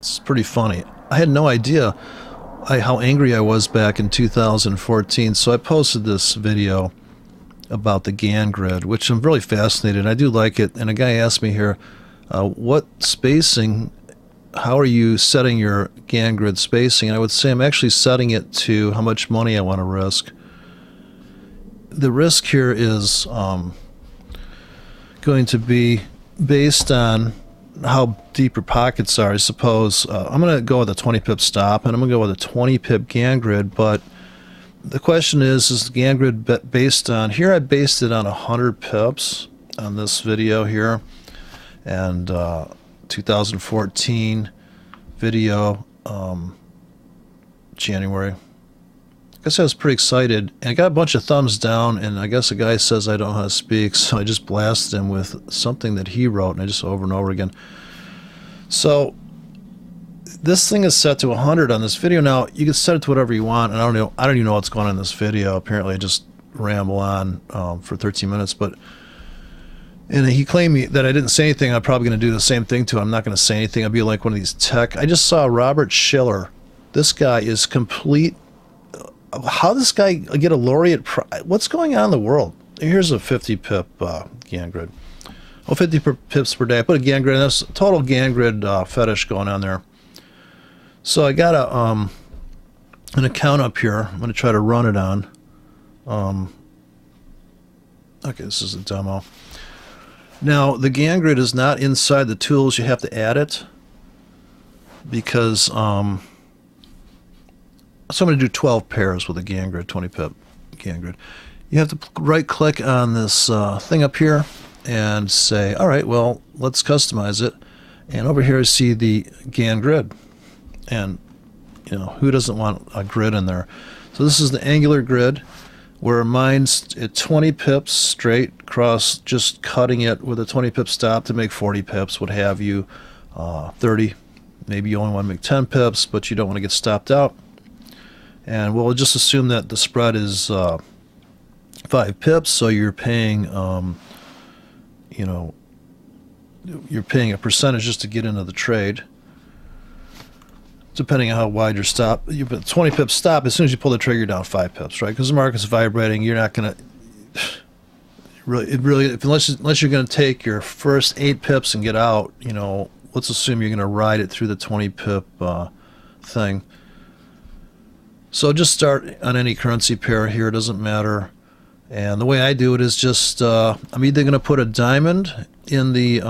It's pretty funny. I had no idea how angry I was back in 2014, so I posted this video about the Gann grid, which I'm really fascinated. I do like it, and a guy asked me here, what spacing, how are you setting your Gann grid spacing? And I would say I'm actually setting it to how much money I want to risk. The risk here is going to be based on how deep your pockets are. I suppose I'm going to go with a 20 pip stop, and I'm going to go with a 20 pip Gann grid, but the question is the Gann grid based on, here I based it on 100 pips on this video here, and 2014 video, January. I guess I was pretty excited, and I got a bunch of thumbs down, and I guess a guy says I don't know how to speak, so I just blasted him with something that he wrote, and I just over and over again. So this thing is set to 100 on this video. Now you can set it to whatever you want, and I don't even know what's going on in this video. Apparently I just ramble on for 13 minutes, and he claimed me that I didn't say anything. I'm probably going to do the same thing to him. I'm not going to say anything. I'll be like one of these tech. I just saw Robert Schiller. This guy is complete. How this guy get a laureate prize? What's going on in the world? Here's a 50 pip Gann grid. Oh, 50 pips per day. I put a Gann grid. That's total Gann grid fetish going on there. So I got an account up here. I'm going to try to run it on. Okay, this is a demo. Now the Gann grid is not inside the tools. You have to add it because so I'm going to do 12 pairs with a Gann grid, 20 pip Gann grid. You have to right click on this thing up here and say, all right, well, let's customize it. And over here I see the Gann grid. And, you know, who doesn't want a grid in there? So this is the angular grid, where mine's at 20 pips straight across, just cutting it with a 20 pip stop to make 40 pips, would have you 30. Maybe you only want to make 10 pips, but you don't want to get stopped out. And we'll just assume that the spread is 5 pips, so you're paying, you know, you're paying a percentage just to get into the trade, depending on how wide your stop. You put 20 pips stop. As soon as you pull the trigger, you're down 5 pips, right? Because the market's vibrating. You're not going to really, unless you're going to take your first 8 pips and get out. You know, let's assume you're going to ride it through the 20 pip thing. So just start on any currency pair here, it doesn't matter. And the way I do it is just I'm either going to put a diamond in the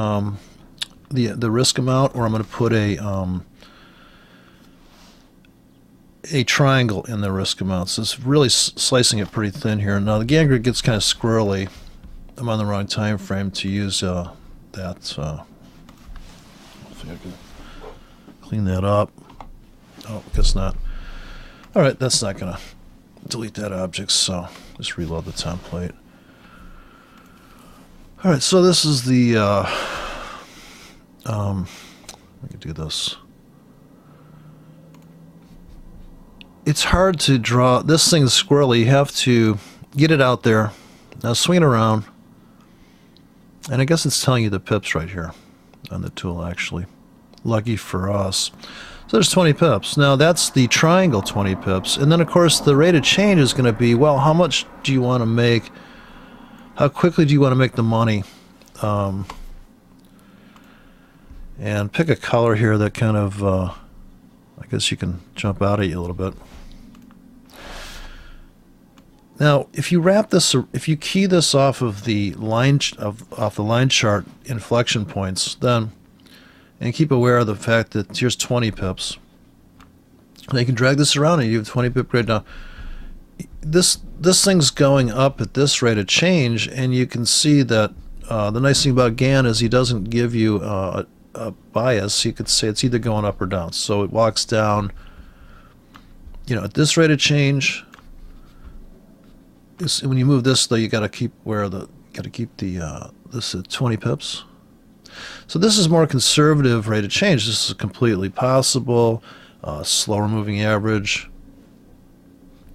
risk amount, or I'm going to put a triangle in the risk amount. So it's really slicing it pretty thin here. Now the Gann grid gets kind of squirrely. I'm on the wrong time frame to use that. I think I can clean that up. Oh, guess not. All right, that's not going to delete that object, so just reload the template. All right, so this is the, I can do this. It's hard to draw. This thing's squirrely. You have to get it out there. Now swing it around. And I guess it's telling you the pips right here on the tool, actually. Lucky for us. So there's 20 pips. Now that's the triangle 20 pips. And then of course the rate of change is going to be, well, how much do you want to make? How quickly do you want to make the money? And pick a color here that kind of, I guess you can jump out at you a little bit. Now, if you wrap this, if you key this off of the line off the line chart inflection points, then, and keep aware of the fact that here's 20 pips. Now you can drag this around and you have 20 pip grid. Now, this thing's going up at this rate of change, and you can see that the nice thing about Gann is he doesn't give you a bias. You could say it's either going up or down. So it walks down, you know, at this rate of change. When you move this, though, you got to keep this at 20 pips. So this is more conservative rate of change. This is completely possible. Slower moving average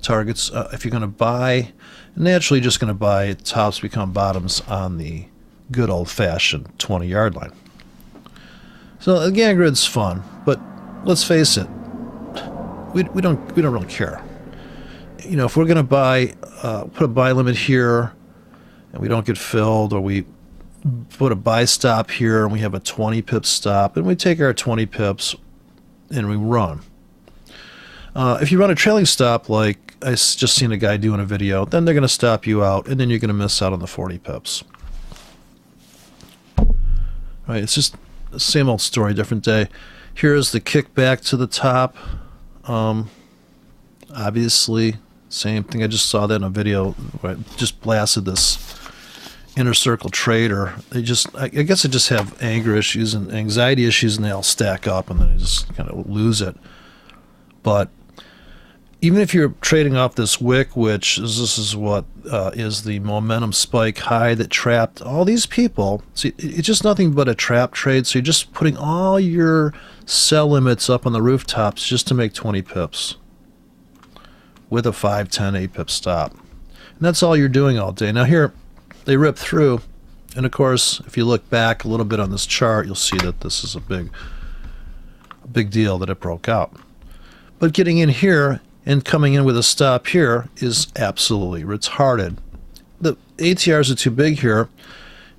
targets. If you're going to buy, naturally just going to buy tops become bottoms on the good old-fashioned 20-yard line. So the Gann grid's fun, but let's face it, we don't really care. You know, if we're going to buy, put a buy limit here, and we don't get filled, or we put a buy stop here and we have a 20 pip stop, and we take our 20 pips and we run. If you run a trailing stop, like I just seen a guy doing a video, then they're going to stop you out, and then you're going to miss out on the 40 pips. Right? It's just the same old story, different day. Here's the kickback to the top. Obviously, same thing. I just saw that in a video where I just blasted this inner circle trader. They just, I guess, they just have anger issues and anxiety issues, and they all stack up, and then they just kind of lose it. But even if you're trading off this wick, which is, this is what is the momentum spike high that trapped all these people. See, it's just nothing but a trap trade. So you're just putting all your sell limits up on the rooftops just to make 20 pips with a 5, 10, 8 pip stop. And that's all you're doing all day. Now here, they rip through, and of course, if you look back a little bit on this chart, you'll see that this is a big deal that it broke out. But getting in here and coming in with a stop here is absolutely retarded. The ATRs are too big here.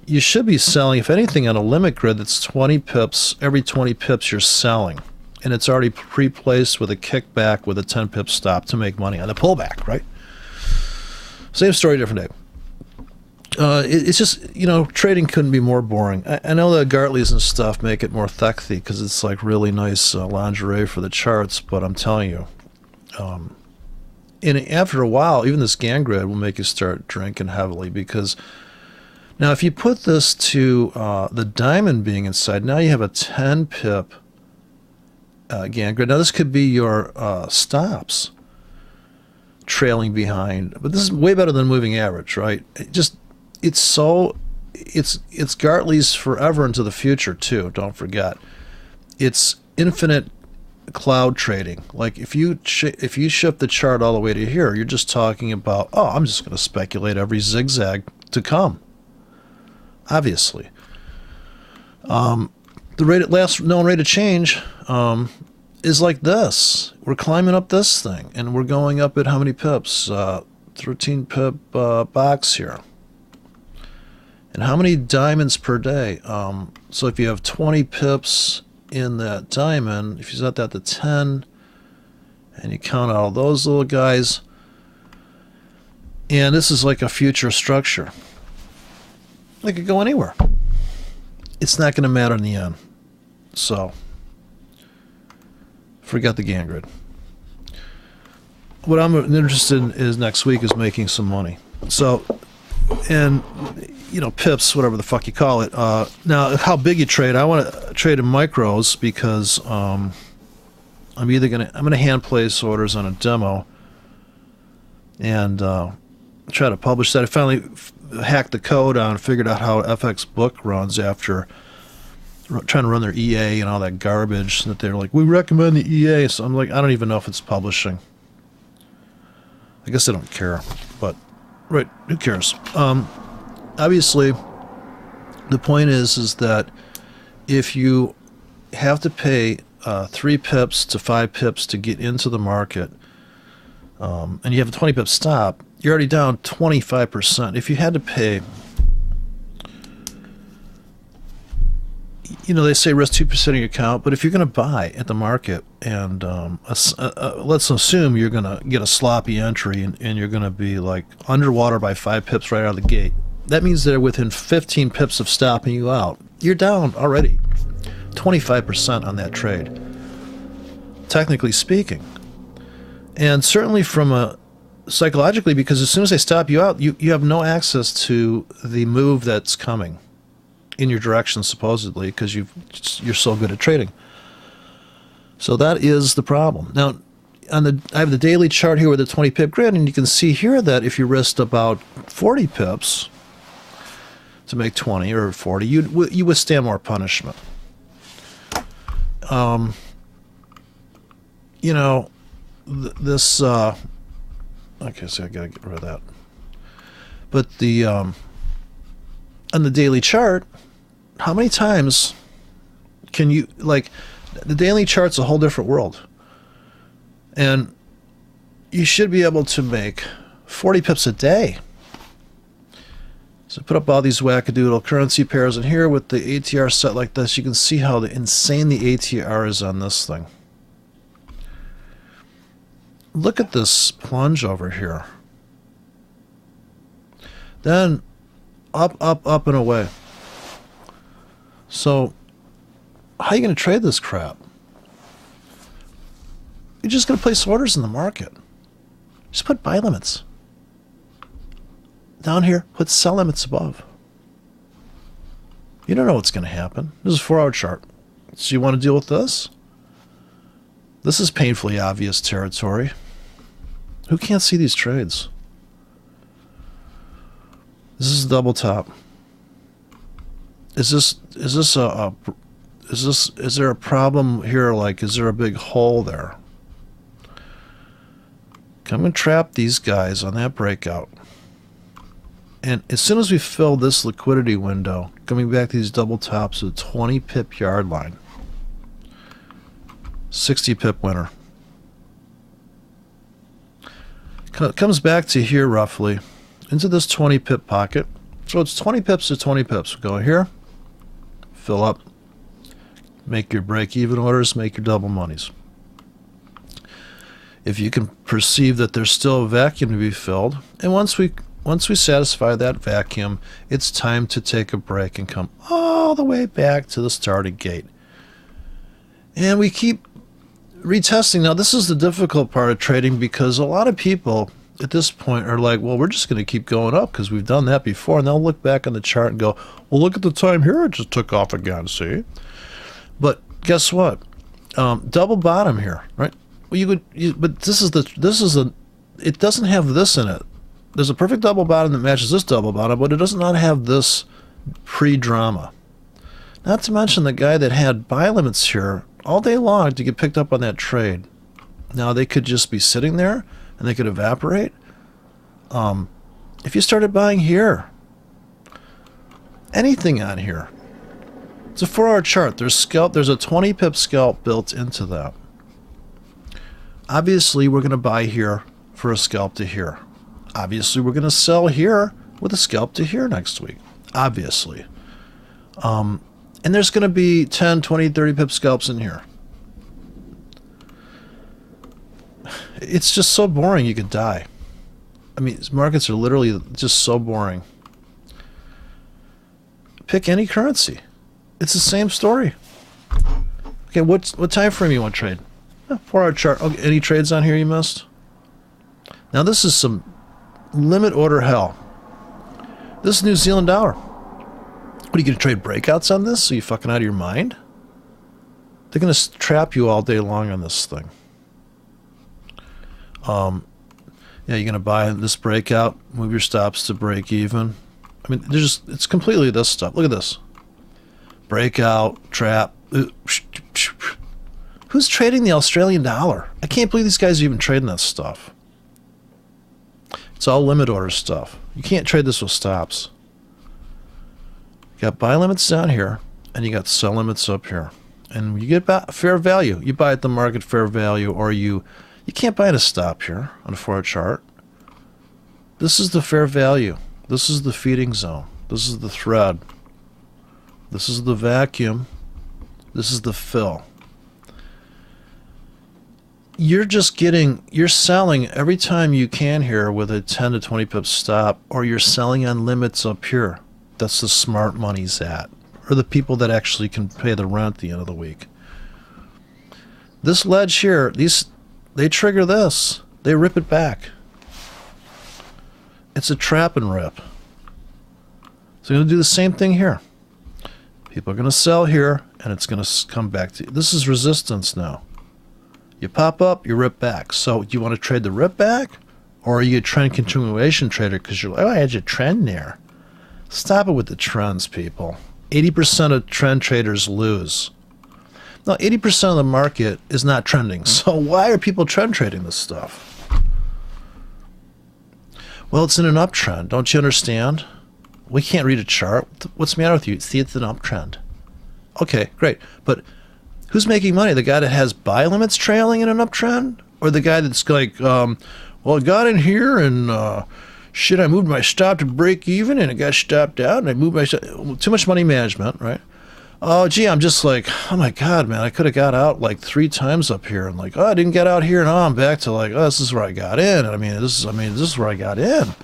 You should be selling, if anything, on a limit grid that's 20 pips. Every 20 pips you're selling. And it's already pre-placed with a kickback with a 10 pip stop to make money on the pullback, right? Same story, different day. It's just, you know, trading couldn't be more boring. I know the Gartleys and stuff make it more sexy because it's like really nice lingerie for the charts, but I'm telling you, and after a while, even this Gann grid will make you start drinking heavily, because now if you put this to the diamond being inside, now you have a 10 pip Gann grid. Now this could be your stops trailing behind, but this is way better than moving average, right? It's Gartley's forever into the future too. Don't forget, it's infinite cloud trading. Like if you shift the chart all the way to here, you're just talking about, oh, I'm just going to speculate every zigzag to come. Obviously, the last known rate of change is like this. We're climbing up this thing, and we're going up at how many pips? 13 pip box here. And how many diamonds per day? So if you have 20 pips in that diamond, if you set that to 10, and you count out all those little guys, and this is like a future structure. They could go anywhere. It's not going to matter in the end. So, forget the Gann grid. What I'm interested in is next week is making some money. So, and you know, pips, whatever the fuck you call it. Now, how big you trade? I want to trade in micros because I'm gonna hand place orders on a demo and try to publish that. I finally hacked the code on, figured out how FX Book runs after trying to run their EA and all that garbage that they're like, we recommend the EA. So I'm like, I don't even know if it's publishing. I guess they don't care, but right, who cares? Obviously, the point is that if you have to pay 3 pips to 5 pips to get into the market, and you have a 20 pip stop, you're already down 25%. If you had to pay, you know, they say risk 2% of your account, but if you're going to buy at the market, and let's assume you're going to get a sloppy entry, and you're going to be like underwater by 5 pips right out of the gate, that means they're within 15 pips of stopping you out. You're down already 25% on that trade, technically speaking. And certainly from a psychologically, because as soon as they stop you out, you have no access to the move that's coming in your direction, supposedly, because you're so good at trading. So that is the problem. Now, I have the daily chart here with a 20 pip grid, and you can see here that if you risked about 40 pips to make 20 or 40, you withstand more punishment. You know, this okay, so I gotta get rid of that. But the on the daily chart, how many times can you, like, The daily chart's a whole different world. And you should be able to make 40 pips a day. So put up all these wackadoodle currency pairs, and here with the ATR set like this, you can see how insane the ATR is on this thing. Look at this plunge over here. Then up, up, up, and away. So how are you going to trade this crap? You're just going to place orders in the market. Just put buy limits. Down here, put sell limits above. You don't know what's going to happen. This is a 4-hour chart. So you want to deal with this? This is painfully obvious territory. Who can't see these trades? This is a double top. Is there a problem here? Like, is there a big hole there? Come and trap these guys on that breakout. And as soon as we fill this liquidity window, coming back to these double tops with a 20 pip yard line, 60 pip winner. Comes back to here roughly, into this 20 pip pocket. So it's 20 pips to 20 pips. Go here, fill up, make your break-even orders, make your double monies. If you can perceive that there's still a vacuum to be filled, and once we satisfy that vacuum, it's time to take a break and come all the way back to the starting gate. And we keep retesting. Now, this is the difficult part of trading, because a lot of people at this point are like, well, we're just going to keep going up because we've done that before. And they'll look back on the chart and go, well, look at the time here. It just took off again, see? But guess what? Double bottom here, right? Well, but this is it doesn't have this in it. There's a perfect double bottom that matches this double bottom, but it does not have this pre-drama. Not to mention the guy that had buy limits here all day long to get picked up on that trade. Now, they could just be sitting there and they could evaporate. If you started buying here, anything on here, it's a 4-hour chart. There's a 20 pip scalp built into that. Obviously, we're going to buy here for a scalp to here. Obviously, we're going to sell here with a scalp to here next week. Obviously. And there's going to be 10, 20, 30 pip scalps in here. It's just so boring you could die. I mean, markets are literally just so boring. Pick any currency. It's the same story. Okay, what time frame you want to trade? 4-hour chart. Okay, any trades on here you missed? Now, this is some limit order hell. This is New Zealand dollar. What, are you going to trade breakouts on this? Are you fucking out of your mind? They're going to trap you all day long on this thing. Yeah, you're going to buy this breakout, move your stops to break even. I mean, it's completely this stuff. Look at this. Breakout, trap. Who's trading the Australian dollar? I can't believe these guys are even trading that stuff. It's all limit order stuff. You can't trade this with stops. You got buy limits down here, and you got sell limits up here. And you get fair value. You buy at the market fair value, or you can't buy at a stop here on a 4-hour chart. This is the fair value. This is the feeding zone. This is the thread. This is the vacuum. This is the fill. You're selling every time you can here with a 10 to 20 pip stop, or you're selling on limits up here. That's the smart money's at, or the people that actually can pay the rent at the end of the week. This ledge here, they trigger this. They rip it back. It's a trap and rip. So you're going to do the same thing here. People are going to sell here, and it's going to come back to you. This is resistance now. You pop up, you rip back. So you want to trade the rip back, or are you a trend continuation trader because you're like, oh, I had your trend there. Stop it with the trends, people. 80% of trend traders lose. Now, 80% of the market is not trending. So why are people trend trading this stuff? Well, it's in an uptrend. Don't you understand? We can't read a chart. What's the matter with you? See, it's an uptrend. Okay, great. But Who's making money? The guy that has buy limits trailing in an uptrend? Or the guy that's like, well, I got in here and shit, I moved my stop to break even and it got stopped out and I moved my too much money management, right? Oh, gee, I'm just like, oh my God, man, I could have got out like 3 times up here and like, oh, I didn't get out here and oh, I'm back to like, oh, this is where I got in. I mean, this is where I got in.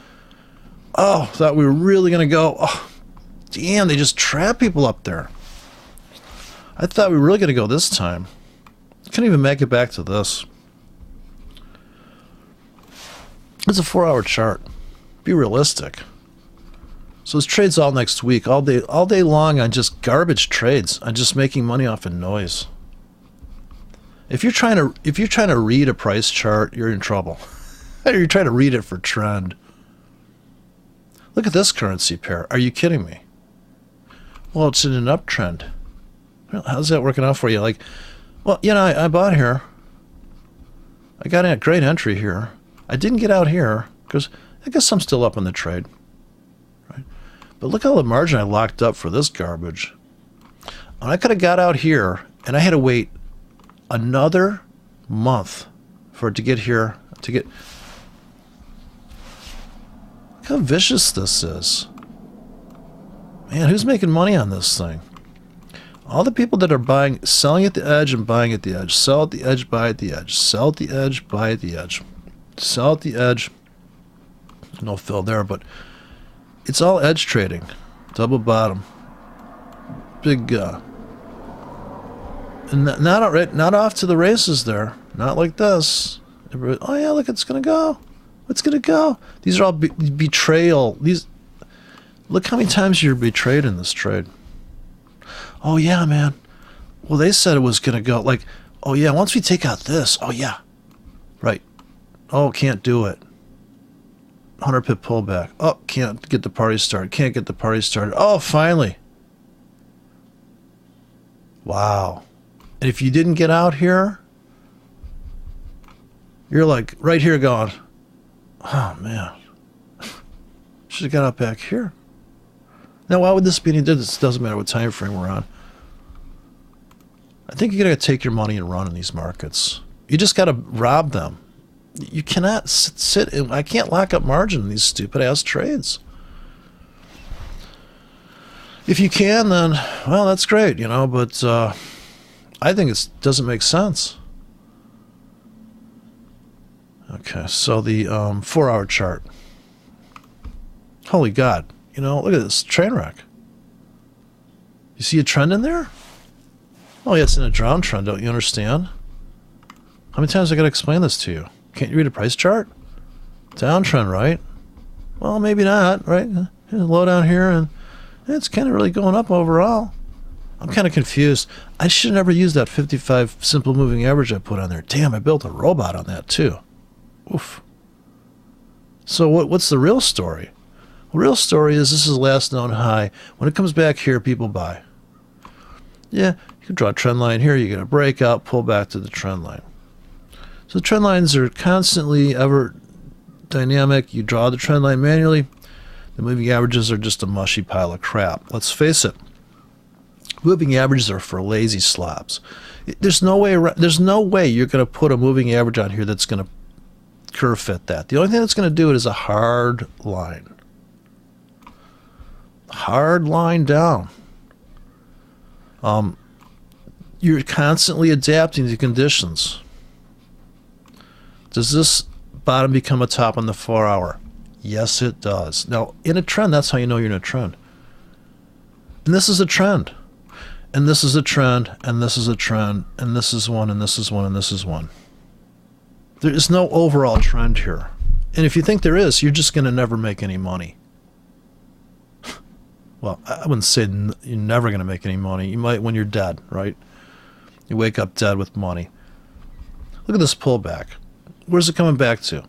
Oh, thought we were really going to go. Oh, damn, they just trap people up there. I thought we were really going to go this time. I couldn't even make it back to this. It's a 4-hour chart. Be realistic. So this trade's all next week, all day long on just garbage trades, on just making money off of noise. If you're trying to read a price chart, you're in trouble. You're trying to read it for trend. Look at this currency pair. Are you kidding me? Well, it's in an uptrend. How's that working out for you? Like, well, you know, I bought here. I got in a great entry here. I didn't get out here because I guess I'm still up in the trade. Right? But look how the margin I locked up for this garbage. And I could have got out here and I had to wait another month for it to get here. Look how vicious this is. Man, who's making money on this thing? All the people that are selling at the edge and buying at the edge. Sell at the edge, buy at the edge. Sell at the edge, buy at the edge. Sell at the edge. No fill there, but it's all edge trading. Double bottom. Big, and not off to the races there. Not like this. Everybody, oh yeah, look, it's going to go. It's going to go. These are all betrayal. Look how many times you're betrayed in this trade. Oh yeah, man. Well, they said it was going to go. Like, oh yeah, once we take out this. Oh yeah. Right. Oh, can't do it. 100 pip pullback. Oh, can't get the party started. Can't get the party started. Oh, finally. Wow. And if you didn't get out here, you're like right here going, oh man, should have got out back here. Now, why would this be any different? It doesn't matter what time frame we're on. I think you got to take your money and run in these markets. You just got to rob them. You cannot sit in. I can't lock up margin in these stupid ass trades. If you can, then well, that's great, you know. But I think it doesn't make sense. Okay, so the 4-hour chart. Holy God. You know, look at this train wreck. You see a trend in there? Oh, yeah, it's in a drown trend. Don't you understand? How many times I got to explain this to you? Can't you read a price chart? Downtrend, right? Well, maybe not, right? Low down here, and it's kind of really going up overall. I'm kind of confused. I should never use that 55 simple moving average I put on there. Damn, I built a robot on that too. Oof. So what's the real story? The real story is this is the last known high. When it comes back here, people buy. Yeah, you can draw a trend line here. You get a breakout, pull back to the trend line. So the trend lines are constantly ever dynamic. You draw the trend line manually. The moving averages are just a mushy pile of crap. Let's face it. Moving averages are for lazy slobs. There's no way you're going to put a moving average on here that's going to curve fit that. The only thing that's going to do it is a hard line. Hard line down. You're constantly adapting to conditions. Does this bottom become a top on the 4-hour? Yes, it does. Now, in a trend, that's how you know you're in a trend. And this is a trend. And this is a trend. And this is a trend. And this is one. And this is one. And this is one. There is no overall trend here. And if you think there is, you're just going to never make any money. Well, I wouldn't say you're never going to make any money. You might when you're dead, right? You wake up dead with money. Look at this pullback. Where's it coming back to?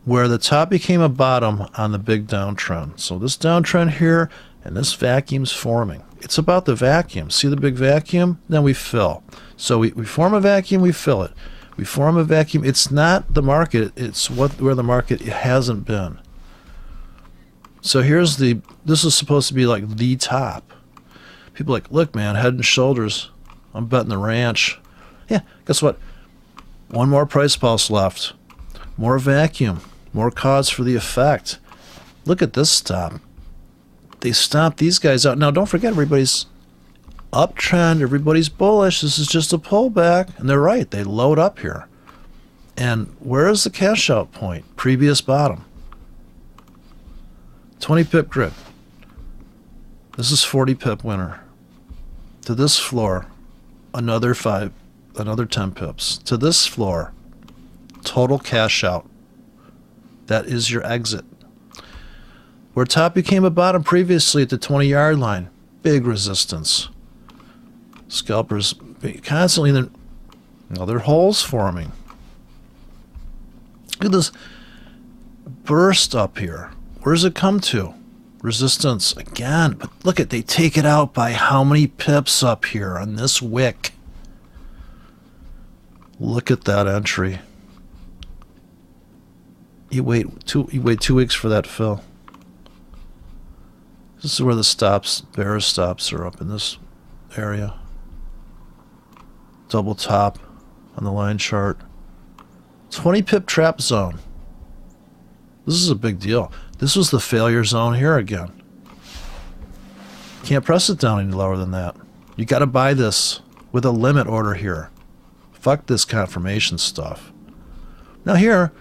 Where the top became a bottom on the big downtrend. So this downtrend here and this vacuum's forming. It's about the vacuum. See the big vacuum? Then we fill. So we form a vacuum, we fill it. We form a vacuum. It's not the market. It's where the market hasn't been. So this is supposed to be like the top. People are like, look, man, head and shoulders. I'm betting the ranch. Yeah, guess what? One more price pulse left. More vacuum. More cause for the effect. Look at this stop. They stopped these guys out. Now, don't forget, everybody's uptrend. Everybody's bullish. This is just a pullback. And they're right. They load up here. And where is the cash out point? Previous bottom. 20 pip grid. This is 40 pip winner. To this floor, another 10 pips. To this floor, total cash out. That is your exit. Where top became a bottom previously at the 20-yard line, big resistance. Scalpers constantly, there are holes forming. Look at this burst up here. Where does it come to? Resistance again, but look at, they take it out by how many pips up here on this wick. Look at that entry. You wait 2 weeks for that fill. This is where the stops, bear stops are up in this area. Double top on the line chart. 20 pip trap zone. This is a big deal. This was the failure zone here again. Can't press it down any lower than that. You got to buy this with a limit order here. Fuck this confirmation stuff. Now here,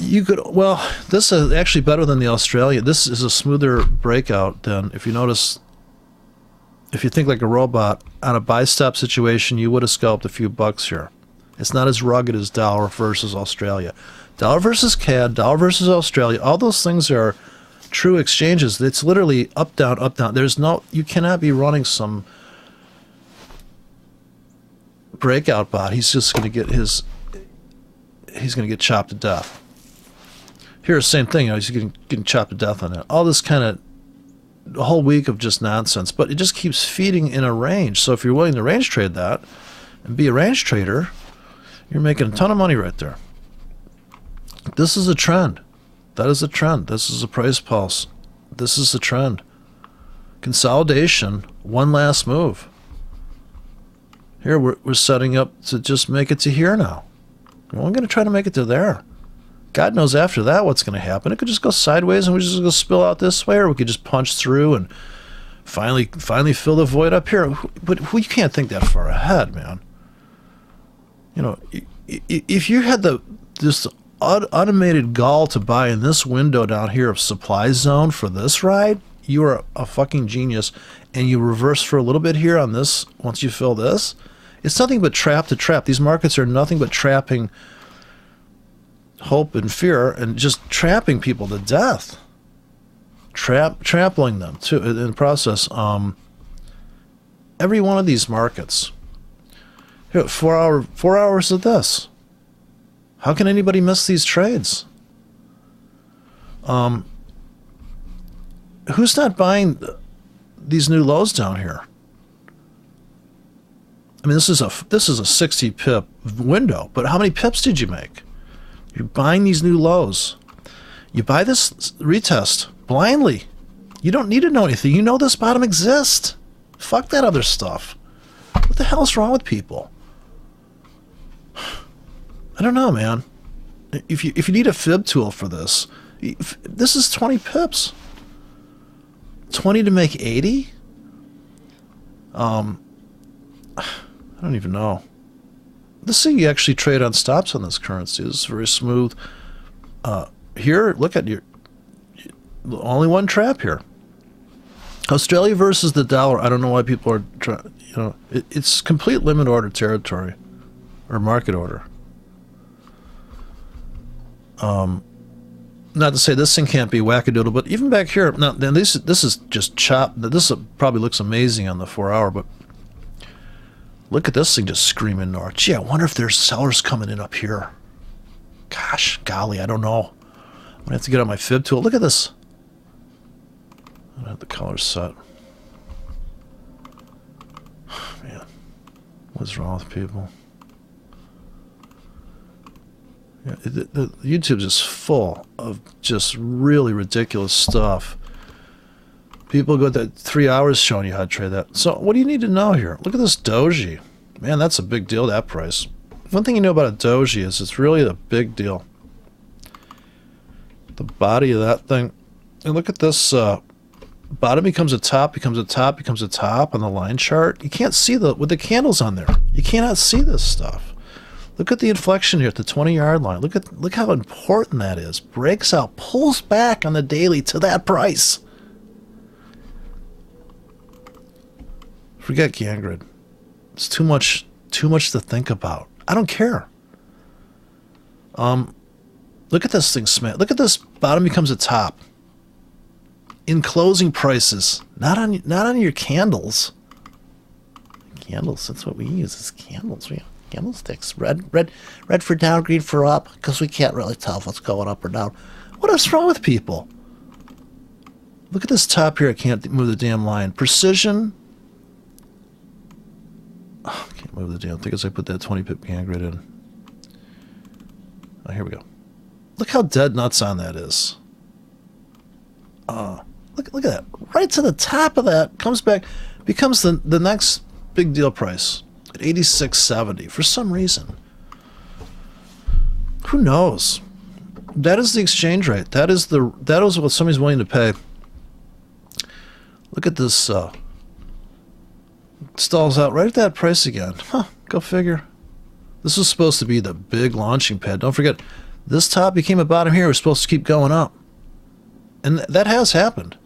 you could, well, this is actually better than the Australia. This is a smoother breakout than, if you notice, if you think like a robot, on a buy stop situation, you would have scalped a few bucks here. It's not as rugged as dollar versus Australia. Dollar versus CAD, dollar versus Australia, all those things are true exchanges. It's literally up, down, up, down. There's no, you cannot be running some breakout bot. He's just going to get he's going to get chopped to death. Here, same thing, he's getting chopped to death on that. All this kind of, a whole week of just nonsense, but it just keeps feeding in a range. So if you're willing to range trade that and be a range trader, you're making a ton of money right there. This is a trend. That is a trend. This is a price pulse. This is a trend. Consolidation, one last move. Here we're setting up to just make it to here now. Well, I'm going to try to make it to there. God knows after that what's going to happen. It could just go sideways and we just go spill out this way, or we could just punch through and finally fill the void up here. But we can't think that far ahead, man. You know, if you had this automated gall to buy in this window down here of supply zone for this ride, you are a fucking genius. And you reverse for a little bit here on this, once you fill this, it's nothing but trap to trap. These markets are nothing but trapping hope and fear and just trapping people to death. Trampling them too in the process. Every one of these markets. Here, 4 hours of this. How can anybody miss these trades? Who's not buying these new lows down here? I mean, this is a 60 pip window, but how many pips did you make? You're buying these new lows. You buy this retest blindly. You don't need to know anything. You know this bottom exists. Fuck that other stuff. What the hell's wrong with people? I don't know, man. If you need a fib tool for this, this is 20 pips. 20 to make 80? I don't even know. This thing you actually trade on stops on this currency. This is very smooth. Here, look at your only one trap here. Australia versus the dollar. I don't know why people are trying. You know, it's complete limit order territory, or market order. Not to say this thing can't be wackadoodle, but even back here, now then this is just chopped. This probably looks amazing on the 4 hour, but look at this thing just screaming north. Gee, I wonder if there's sellers coming in up here. Gosh, golly, I don't know. I'm gonna have to get on my fib tool. Look at this. I don't have the colors set. Man, what's wrong with people? Yeah, the YouTube's just full of just really ridiculous stuff. People go to 3 hours showing you how to trade that. So what do you need to know here? Look at this doji. Man, that's a big deal, that price. One thing you know about a doji is it's really a big deal. The body of that thing. And look at this. Bottom becomes a top, becomes a top, becomes a top on the line chart. You can't see with the candles on there. You cannot see this stuff. Look at the inflection here at the 20-yard line. Look how important that is. Breaks out, pulls back on the daily to that price. Forget Gann grid. It's too much to think about. I don't care. Look at this thing, Smith. Look at this. Bottom becomes a top. In closing prices, not on your candles. Candles. That's what we use. Is candles. We have candlesticks. Red for down, green for up. Because we can't really tell if it's going up or down. What is wrong with people? Look at this top here. I can't move the damn line. Precision. Oh, I can't move the damn thing as I put that 20 pip Gann grid in. Oh, here we go. Look how dead nuts on that is. Look at that. Right to the top of that. Comes back. Becomes the next big deal price at 86.70 for some reason. Who knows? That is the exchange rate. That is what somebody's willing to pay. Look at this. Stalls out right at that price again. Huh, go figure. This was supposed to be the big launching pad. Don't forget, this top became a bottom here. It was supposed to keep going up. And that has happened.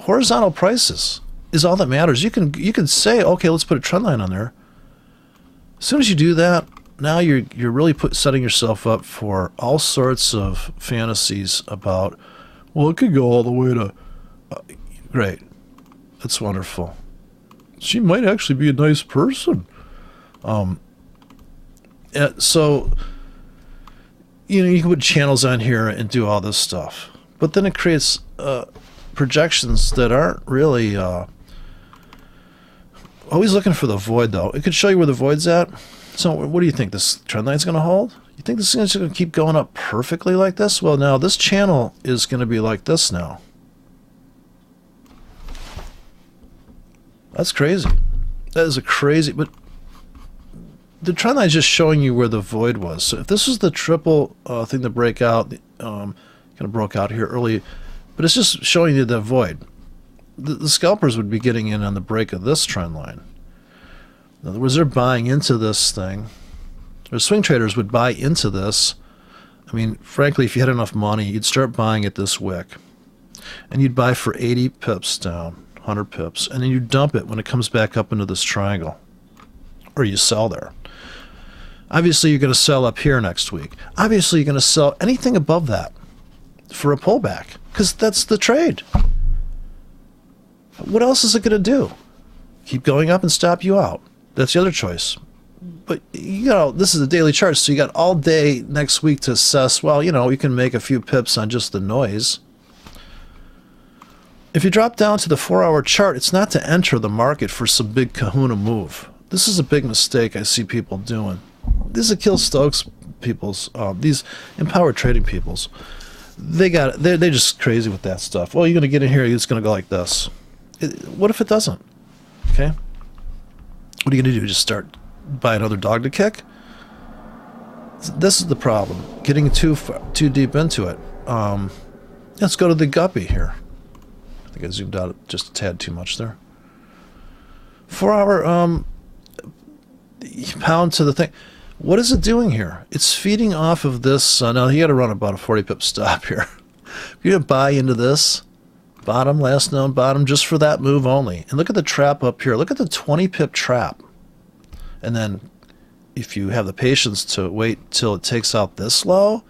Horizontal prices is all that matters. You can say, okay, let's put a trend line on there. As soon as you do that, now you're really setting yourself up for all sorts of fantasies about, well, it could go all the way to... great. That's wonderful. She might actually be a nice person. So, you can put channels on here and do all this stuff. But then it creates projections that aren't really... always looking for the void, though. It could show you where the void's at. So what do you think? This trend line's going to hold? You think this is going to keep going up perfectly like this? Well, now this channel is going to be like this now. That's crazy. That is a crazy... But the trend line is just showing you where the void was. So if this was the triple thing to break out, kind of broke out here early, but it's just showing you the void. The scalpers would be getting in on the break of this trend line. In other words, they're buying into this thing. Or swing traders would buy into this. I mean, frankly, if you had enough money, you'd start buying at this wick. And you'd buy for 80 pips down, 100 pips, and then you dump it when it comes back up into this triangle. Or you sell there. Obviously, you're going to sell up here next week. Obviously, you're going to sell anything above that for a pullback, because that's the trade. What else is it going to do? Keep going up and stop you out. That's the other choice. But, this is a daily chart, so you got all day next week to assess, well, you can make a few pips on just the noise. If you drop down to the 4-hour chart, it's not to enter the market for some big kahuna move. This is a big mistake I see people doing. These Akil Stokes peoples, these empowered trading peoples, they're just crazy with that stuff. Well, you're going to get in here, it's going to go like this. What if it doesn't? Okay? What are you going to do? Just start buy another dog to kick? This is the problem. Getting too deep into it. Let's go to the guppy here. I think I zoomed out just a tad too much there. 4-hour pound to the thing. What is it doing here? It's feeding off of this. Now, you got to run about a 40 pip stop here. You're going to buy into this. Bottom, last known bottom, just for that move only. And look at the trap up here. Look at the 20 pip trap. And then if you have the patience to wait till it takes out this low,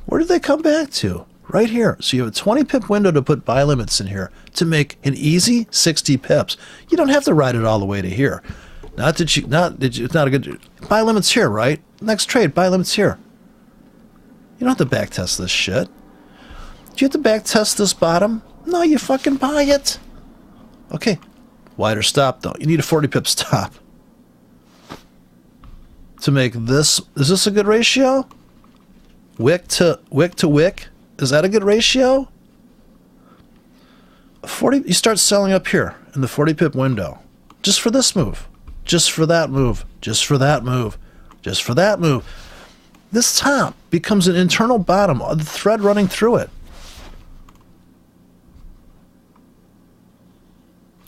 where did they come back to? Right here. So you have a 20 pip window to put buy limits in here to make an easy 60 pips. You don't have to ride it all the way to here. It's not a good... Buy limits here, right? Next trade, buy limits here. You don't have to back test this shit. Do you have to back test this bottom? No, you fucking buy it. Okay. Wider stop, though. You need a 40 pip stop. To make this... Is this a good ratio? Wick to wick? Is that a good ratio? You start selling up here in the 40 pip window, just for this move, just for that move, just for that move, just for that move. This top becomes an internal bottom, the thread running through it.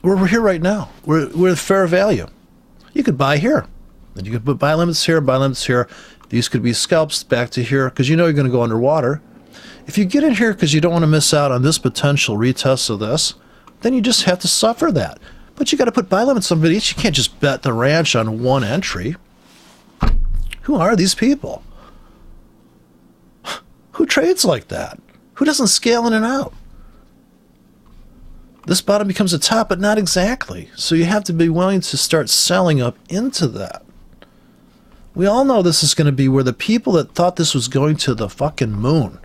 We're here right now. We're at fair value. You could buy here. Then you could put buy limits here, buy limits here. These could be scalps back to here because you know you're going to go underwater. If you get in here because you don't want to miss out on this potential retest of this, then you just have to suffer that. But you got to put buy limits on each. You can't just bet the ranch on one entry. Who are these people? Who trades like that? Who doesn't scale in and out? This bottom becomes a top, but not exactly. So you have to be willing to start selling up into that. We all know this is going to be where the people that thought this was going to the fucking moon,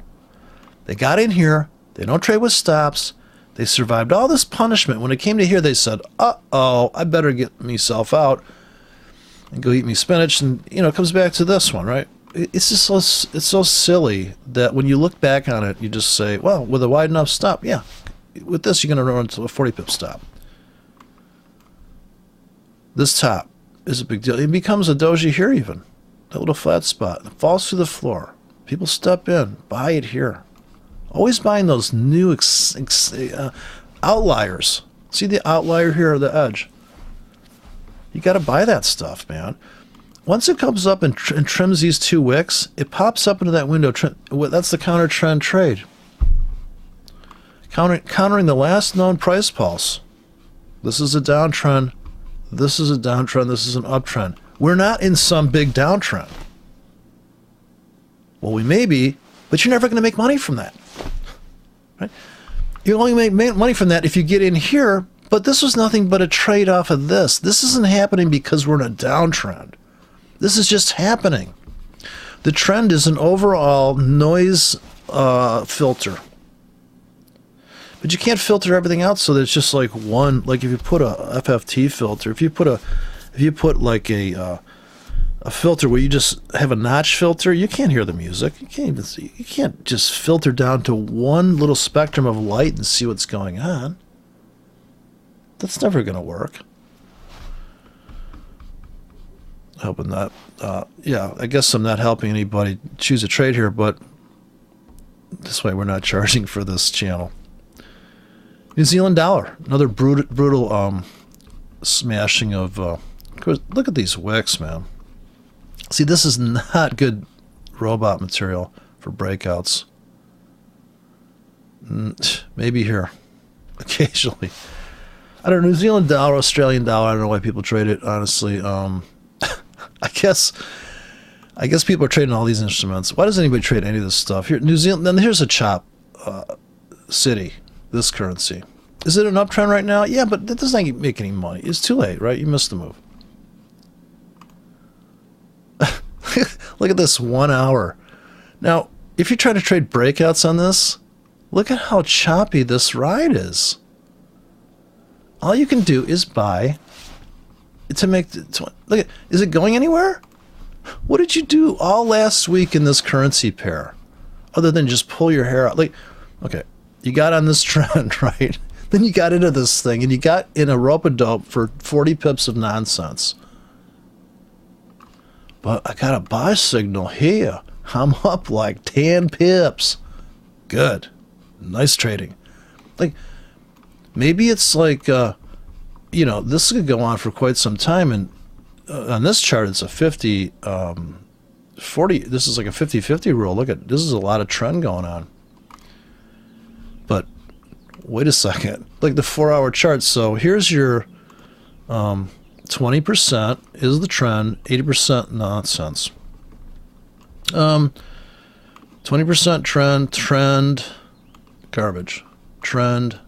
they got in here, they don't trade with stops, they survived all this punishment. When it came to here, they said, uh-oh, I better get myself out and go eat me spinach. And, you know, it comes back to this one, right? It's just so, it's so silly that when you look back on it, you just say, well, with a wide enough stop, yeah. With this, you're going to run into a 40 pip stop. This top is a big deal. It becomes a doji here even. That little flat spot. It falls through the floor. People step in. Buy it here. Always buying those new outliers. See the outlier here or the edge? You got to buy that stuff, man. Once it comes up and trims these two wicks, it pops up into that window. That's the counter trend trade. Countering the last known price pulse. This is a downtrend. This is a downtrend. This is an uptrend. We're not in some big downtrend. Well, we may be, but you're never going to make money from that. Right? You only make money from that if you get in here, but this was nothing but a trade off of this. This isn't happening because we're in a downtrend. This is just happening. The trend is an overall noise filter. But you can't filter everything out so that it's just like one. Like if you put a FFT filter, if you put like a filter where you just have a notch filter, you can't hear the music. You can't even see. You can't just filter down to one little spectrum of light and see what's going on. That's never going to work. Hoping that. Yeah, I guess I'm not helping anybody choose a trade here, but this way we're not charging for this channel. New Zealand dollar, another brutal smashing of course, look at these wicks, man. See, this is not good robot material for breakouts. Maybe here, occasionally. I don't know, New Zealand dollar, Australian dollar, I don't know why people trade it, honestly. I guess people are trading all these instruments. Why does anybody trade any of this stuff? Here, New Zealand, then here's a chop city. This currency. Is it an uptrend right now? Yeah, but that doesn't make any money. It's too late, right? You missed the move. Look at this 1 hour. Now, if you're trying to trade breakouts on this, look at how choppy this ride is. All you can do is buy to make... Look at, is it going anywhere? What did you do all last week in this currency pair? Other than just pull your hair out. Like, okay. You got on this trend, right? Then you got into this thing, and you got in a rope-a-dope for 40 pips of nonsense. But I got a buy signal here. I'm up like 10 pips. Good. Nice trading. Like, maybe it's like, you know, this could go on for quite some time, and on this chart, it's a 50, 40, this is like a 50-50 rule. Look at, this is a lot of trend going on. But wait a second, like the 4-hour chart. So here's your 20% is the trend, 80% nonsense. 20% trend, garbage, trend,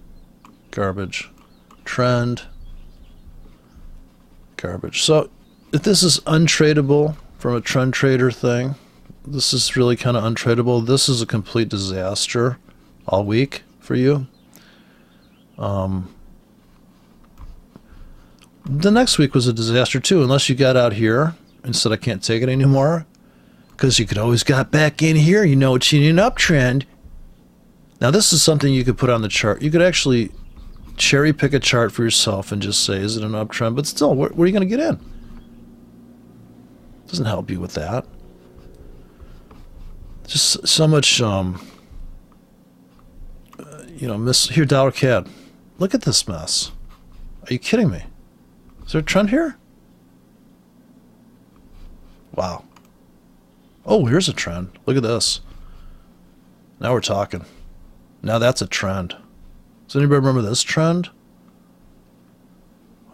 garbage, trend, garbage. So if this is untradeable from a trend trader thing, this is really kind of untradeable. This is a complete disaster all week for you. The next week was a disaster too, unless you got out here and said I can't take it anymore, because you could always got back in here. You know it's in an uptrend. Now this is something you could put on the chart. You could actually cherry pick a chart for yourself and just say, is it an uptrend? But still, where are you going to get in? Doesn't help you with that. Just so much, you know, here, dollar CAD. Look at this mess. Are you kidding me? Is there a trend here? Wow. Oh, here's a trend. Look at this. Now we're talking. Now that's a trend. Does anybody remember this trend?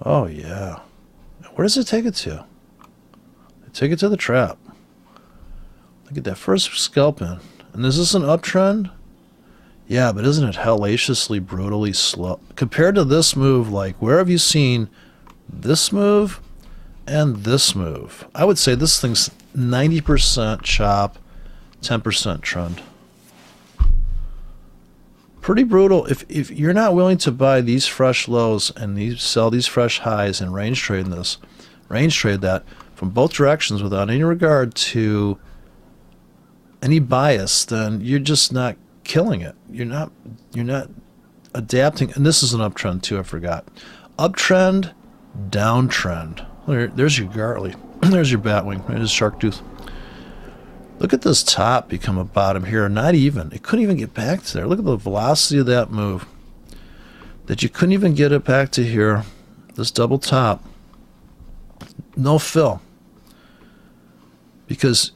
Oh, yeah. Where does it take it to? Take it to the trap. Look at that first scalp in. And is this an uptrend? Yeah, but isn't it hellaciously, brutally slow? Compared to this move, like, where have you seen this move and this move? I would say this thing's 90% chop, 10% trend. Pretty brutal. If you're not willing to buy these fresh lows and sell these fresh highs and range trade that from both directions without any regard to any bias, then you're just not killing it. You're not adapting. And this is an uptrend too, I forgot. Uptrend, downtrend. There's your Gartley. There's your Batwing. There's Shark Tooth. Look at this top become a bottom here. Not even. It couldn't even get back to there. Look at the velocity of that move. That you couldn't even get it back to here. This double top. No fill. Because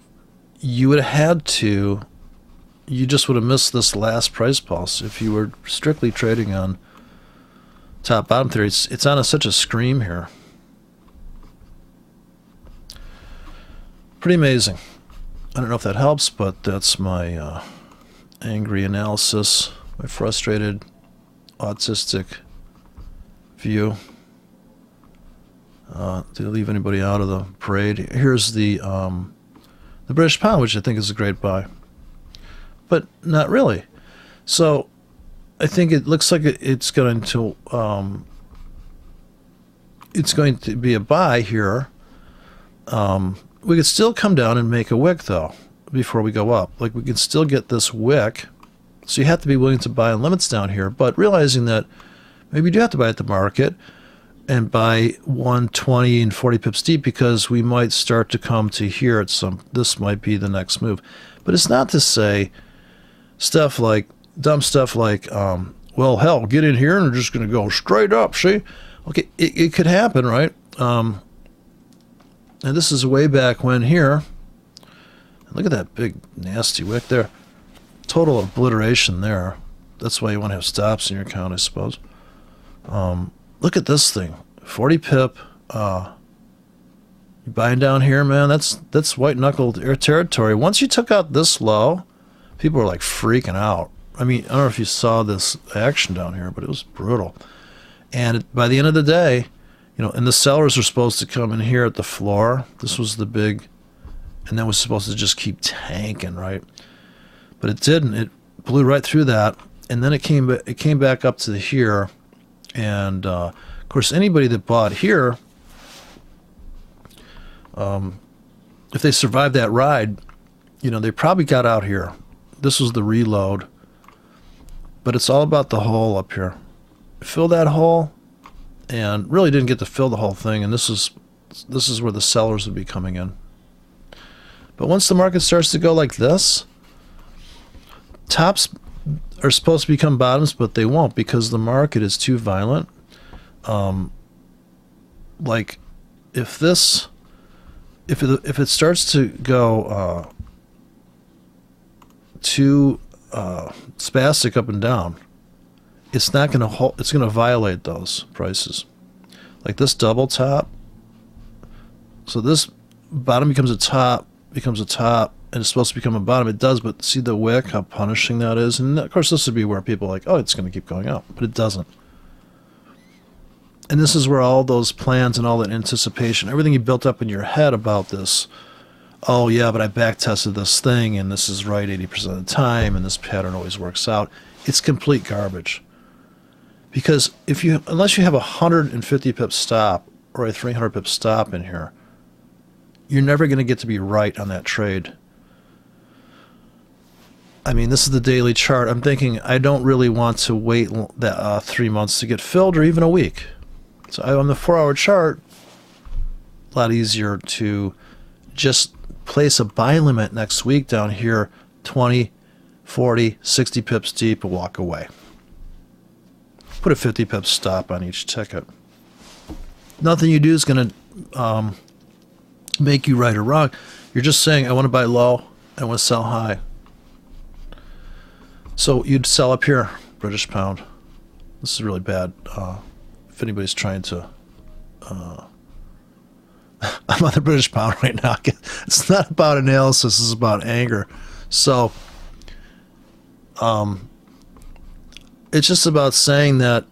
you would have had to, you just would have missed this last price pulse if you were strictly trading on top bottom theory. It's on such a scream here. Pretty amazing. I don't know if that helps, but that's my angry analysis, my frustrated, autistic view. To leave anybody out of the parade. Here's the British pound, which I think is a great buy, but not really. So I think it looks like it's going to be a buy here. We could still come down and make a wick though before we go up. Like we can still get this wick. So you have to be willing to buy on limits down here, but realizing that maybe you do have to buy at the market and buy 120 and 40 pips deep, because we might start to come to here at this might be the next move. But it's not to say dumb stuff like, well, hell, get in here and we're just going to go straight up, see? Okay, it could happen, right? And this is way back when here. Look at that big nasty wick there. Total obliteration there. That's why you want to have stops in your account, I suppose. Look at this thing, 40 pip. You buying down here, man? That's white knuckled territory. Once you took out this low, people were like freaking out. I mean, I don't know if you saw this action down here, but it was brutal. And by the end of the day, you know, and the sellers were supposed to come in here at the floor. This was the big, and that was supposed to just keep tanking, right? But it didn't. It blew right through that, and then it came back up to here. And of course, anybody that bought here, if they survived that ride, you know, they probably got out here. This was the reload, but it's all about the hole up here. Fill that hole, and really didn't get to fill the whole thing. And this is where the sellers would be coming in. But once the market starts to go like this, tops are supposed to become bottoms, but they won't, because the market is too violent. Like if it starts to go too spastic up and down, it's not going to hold. It's going to violate those prices, like this double top. So this bottom becomes a top, and it's supposed to become a bottom. It does, but see the wick, how punishing that is. And of course, this would be where people are like, oh, it's going to keep going up, but it doesn't. And this is where all those plans and all that anticipation, everything you built up in your head about this, oh yeah, but I back tested this thing and this is right 80% of the time and this pattern always works out. It's complete garbage. Because unless you have a 150 pip stop or a 300 pip stop in here, you're never going to get to be right on that trade. I mean, this is the daily chart. I'm thinking I don't really want to wait that 3 months to get filled, or even a week. So on the 4-hour chart, a lot easier to just place a buy limit next week down here, 20, 40, 60 pips deep, and walk away. Put a 50 pip stop on each ticket. Nothing you do is going to make you right or wrong. You're just saying, I want to buy low, I want to sell high. So you'd sell up here, British pound. This is really bad. If anybody's trying to... I'm on the British pound right now. It's not about analysis, it's about anger. So it's just about saying that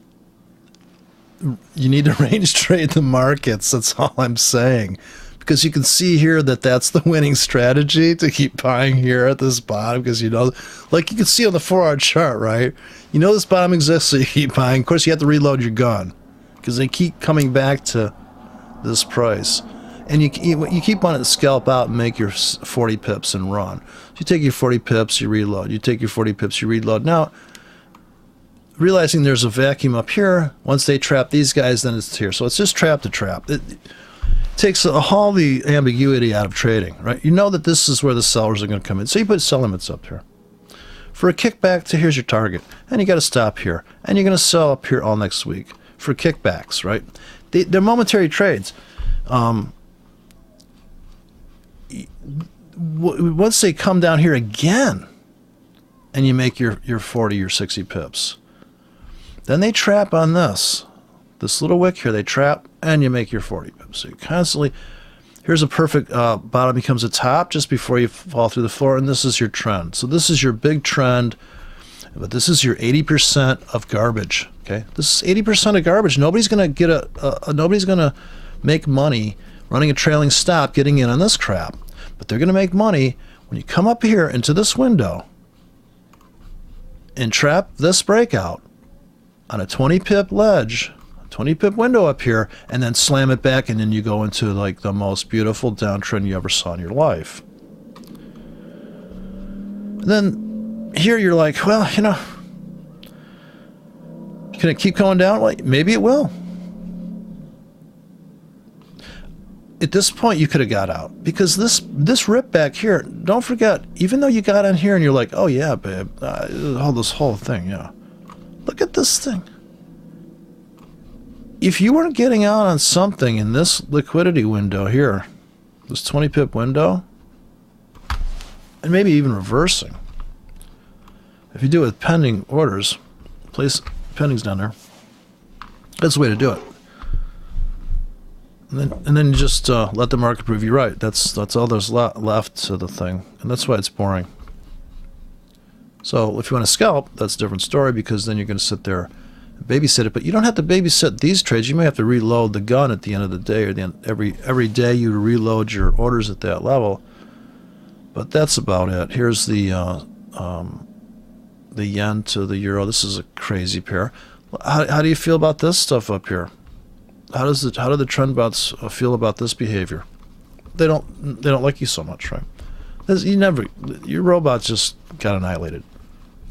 you need to range trade the markets. That's all I'm saying. Because you can see here that that's the winning strategy, to keep buying here at this bottom, because you know, like you can see on the 4-hour chart, right? You know this bottom exists, so you keep buying. Of course, you have to reload your gun because they keep coming back to this price. And you keep wanting to scalp out and make your 40 pips and run. So you take your 40 pips, you reload. You take your 40 pips, you reload. Now, realizing there's a vacuum up here, once they trap these guys, then it's here. So it's just trap to trap. It takes all the ambiguity out of trading, right? You know that this is where the sellers are going to come in. So you put sell limits up here. For a kickback to here's your target. And you got to stop here. And you're going to sell up here all next week for kickbacks, right? They're momentary trades. Once they come down here again and you make your 40 or 60 pips, then they trap on this little wick here. They trap and you make your 40 pips. So you constantly, here's a perfect bottom becomes a top just before you fall through the floor, and this is your trend. So this is your big trend, but this is your 80% of garbage. Okay, this is 80% of garbage. Nobody's gonna get nobody's gonna make money running a trailing stop, getting in on this crap. But they're going to make money when you come up here into this window and trap this breakout on a 20 pip ledge, a 20 pip window up here, and then slam it back, and then you go into like the most beautiful downtrend you ever saw in your life. And then here you're like, well, you know, can it keep going down? Well, maybe it will. At this point, you could have got out, because this rip back here, don't forget, even though you got in here and you're like, oh yeah, babe, this whole thing, yeah. Look at this thing. If you weren't getting out on something in this liquidity window here, this 20 pip window, and maybe even reversing, if you do it with pending orders, place pendings down there, that's the way to do it. And then you just let the market prove you right. That's all there's left to the thing, and that's why it's boring. So if you want to scalp, that's a different story, because then you're going to sit there and babysit it. But you don't have to babysit these trades. You may have to reload the gun at the end of the day, or every day you reload your orders at that level. But that's about it. Here's the yen to the euro. This is a crazy pair. How do you feel about this stuff up here? How do the trend bots feel about this behavior? They don't like you so much, right? Your robot just got annihilated,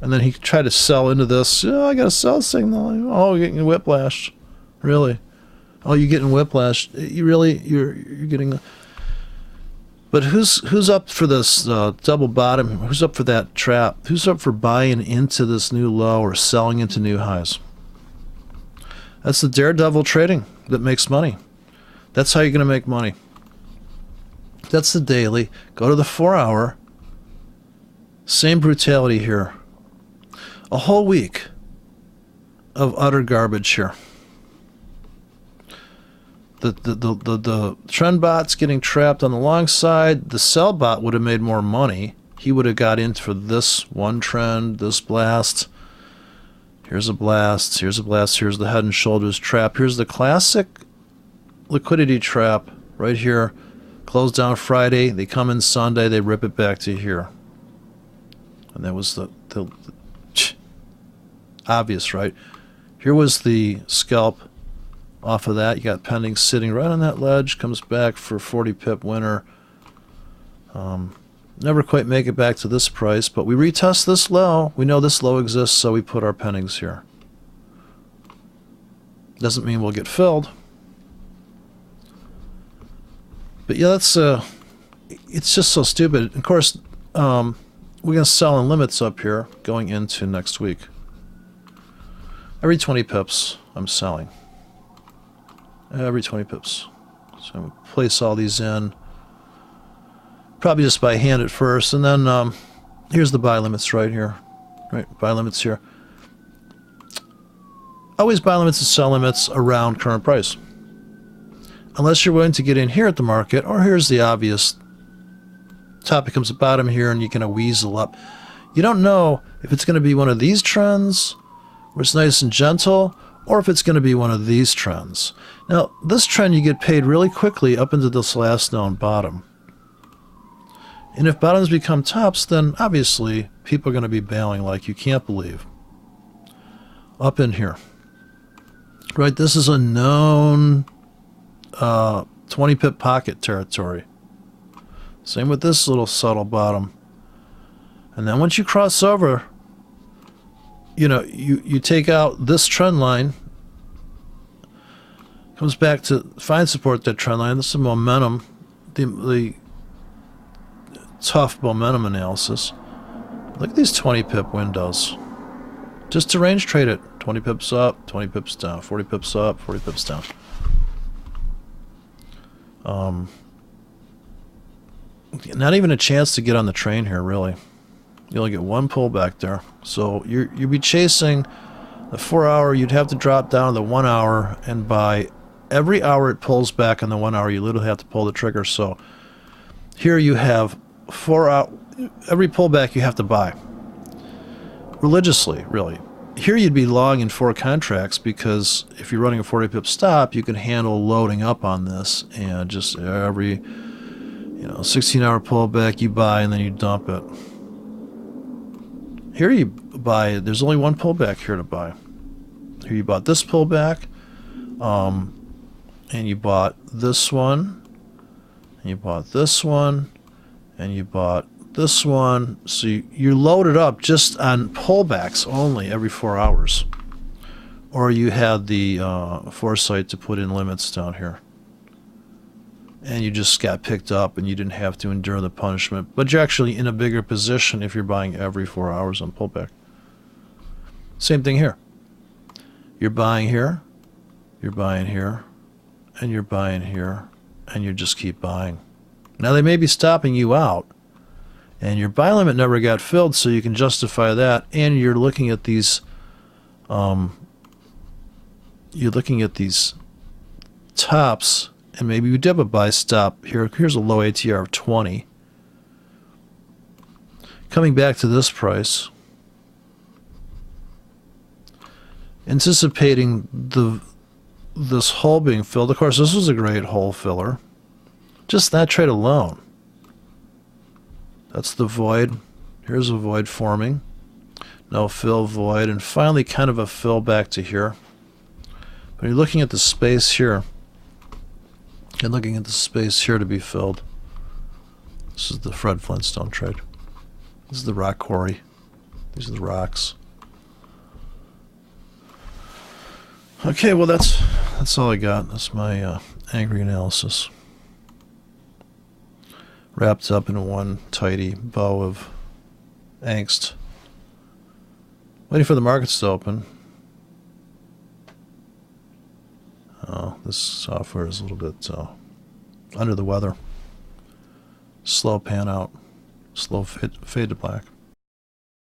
and then he tried to sell into this. Oh, I got a sell signal. Oh, you're getting whiplashed, really? Oh, you're getting whiplashed. You're getting. But who's up for this double bottom? Who's up for that trap? Who's up for buying into this new low or selling into new highs? That's the daredevil trading that makes money. That's how you're going to make money. That's the daily. Go to the 4-hour. Same brutality here. A whole week of utter garbage here. The trend bot's getting trapped on the long side. The sell bot would have made more money. He would have got in for this one trend, this blast. Here's a blast, here's a blast, here's the head and shoulders trap. Here's the classic liquidity trap right here. Close down Friday, they come in Sunday, they rip it back to here. And that was the obvious, right? Here was the scalp off of that. You got pending sitting right on that ledge, comes back for 40 pip winner. Never quite make it back to this price, but we retest this low. We know this low exists, so we put our pennings here. Doesn't mean we'll get filled. But yeah, that's it's just so stupid. Of course, we're going to sell in limits up here going into next week. Every 20 pips, I'm selling. Every 20 pips. So I'm going to place all these in. Probably just by hand at first, and then here's the buy limits right here. Right, buy limits here. Always buy limits and sell limits around current price. Unless you're willing to get in here at the market, or here's the obvious. Top becomes a bottom here, and you kind of weasel up. You don't know if it's going to be one of these trends, where it's nice and gentle, or if it's going to be one of these trends. Now, this trend you get paid really quickly up into this last known bottom. And if bottoms become tops, then obviously people are going to be bailing like you can't believe. Up in here. Right, this is a known 20 pip pocket territory. Same with this little subtle bottom. And then once you cross over, you know, you take out this trend line, comes back to find support that trend line. This is momentum, the tough momentum analysis. Look at these 20 pip windows. Just to range trade it. 20 pips up, 20 pips down, 40 pips up, 40 pips down. Not even a chance to get on the train here, really. You only get one pullback there. So you'd be chasing the 4 hour. You'd have to drop down to the 1 hour, and by every hour it pulls back on the 1 hour, you literally have to pull the trigger. So here you have 4 hour. Every pullback you have to buy religiously, really. Here you'd be long in 4 contracts, because if you're running a 40 pip stop, you can handle loading up on this, and just every 16-hour pullback you buy and then you dump it. Here you buy, there's only one pullback here to buy. Here you bought this pullback, and you bought this one, and you bought this one, and you bought this one. So you're loaded up just on pullbacks only every 4 hours. Or you had the foresight to put in limits down here, and you just got picked up and you didn't have to endure the punishment. But you're actually in a bigger position if you're buying every 4 hours on pullback. Same thing here. You're buying here, you're buying here, and you're buying here, and you just keep buying. Now they may be stopping you out, and your buy limit never got filled, so you can justify that, and you're looking at these tops, and maybe you did a buy stop here. Here's a low ATR of 20. Coming back to this price, anticipating this hole being filled. Of course, this was a great hole filler. Just that trade alone. That's the void. Here's a void forming. No fill, void, and finally kind of a fill back to here. But you're looking at the space here. You're looking at the space here to be filled. This is the Fred Flintstone trade. This is the rock quarry. These are the rocks. Okay, well that's all I got. That's my angry analysis. Wrapped up in one tidy bow of angst. Waiting for the markets to open. Oh, this software is a little bit under the weather. Slow pan out. Slow fade to black.